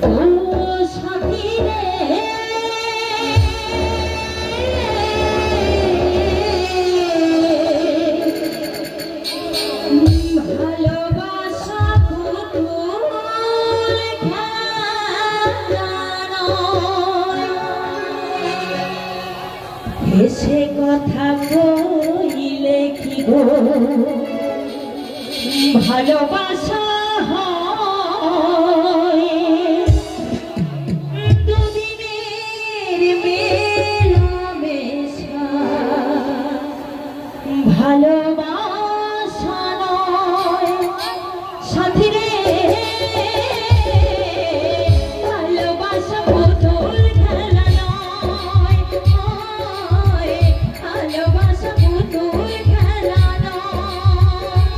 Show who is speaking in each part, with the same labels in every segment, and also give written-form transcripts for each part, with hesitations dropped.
Speaker 1: ও সাথী রে ভালোবাসা পুতুল খেলানো এসে কথা কইলে কি গো ভালোবাসা ভালোবাসা নয় সাথী রে ভালোবাসা পুতুল খেলা নয় ভালোবাসা পুতুল খেলা নয়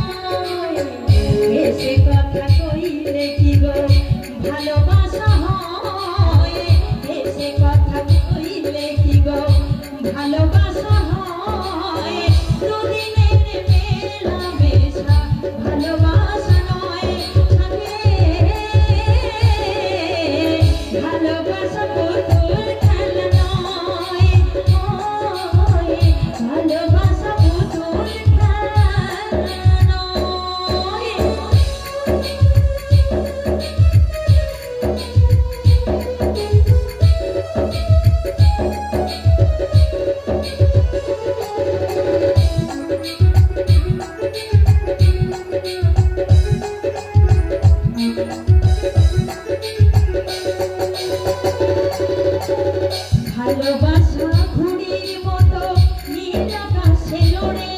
Speaker 1: এসে কথা কইলে কি গো ভালোবাসা হয় এসে কথা কইলে কি গো ভালোবাসা হয় দুদিনের মেলামেশা ভালোবাসা নয় ভালোবাসা পুতুল খেলা নয় ভালোবাসা পুতুল খেলা নয় ভালোবাসা ঘুড়ির মতো নীল আকাশে লড়ে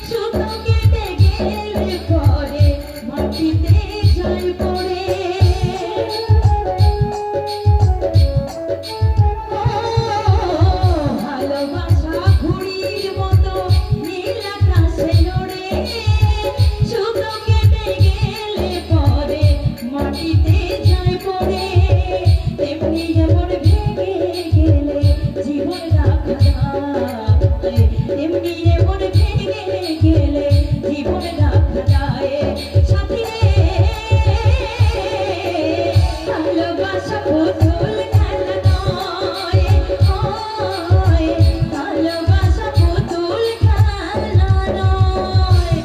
Speaker 1: সুতো কেটে গেলে পরে মাটিতে যায় পড়ে ভালোবাসা ঘুড়ির মতো নীল আকাশে লড়ে সুতো কেটে গেলে পরে মাটিতে যায় পড়ে তেমনি যেমন ভেঙে গেলে জীবন রাখা যায় তেমনি যেমন ভেঙে গেলে জীবন রাখা যায় সাথী রে ভালোবাসা পুতুল খেলা নয় ভালোবাসা পুতুল খেলা নয়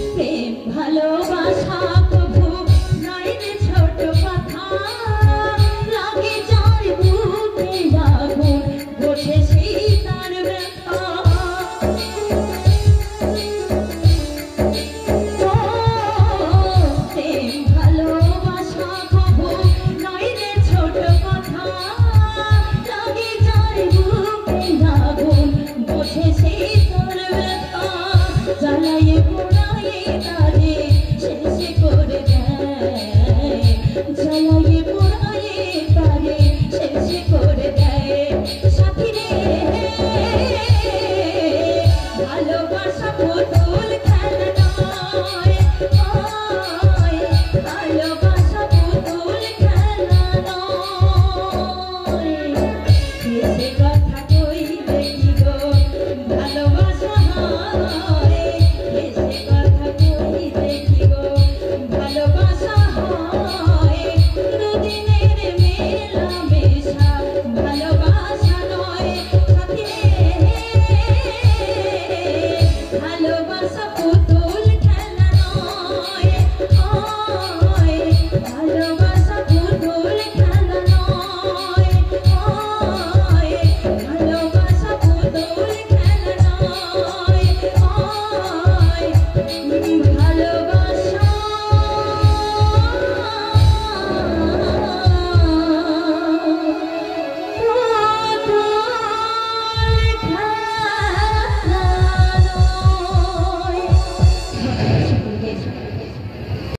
Speaker 1: প্রেম ভালোবাসা কভু নাই রে ছোট কথা লাগে যার বুকে আগুন ওঠে সেই তার ব্যথা প্রেম ভালোবাসা কভু নাই রে ছোট কথা লাগে যার বুকে আগুন ওঠে সেই তার ব্যথা জ্বালায়ে পোড়ায়ে তারে শেষে করে দেয় জ্বালায়ে পোড়ায়ে তারে শেষে করে দেয় সাথী রে ভালোবাসা পুতুল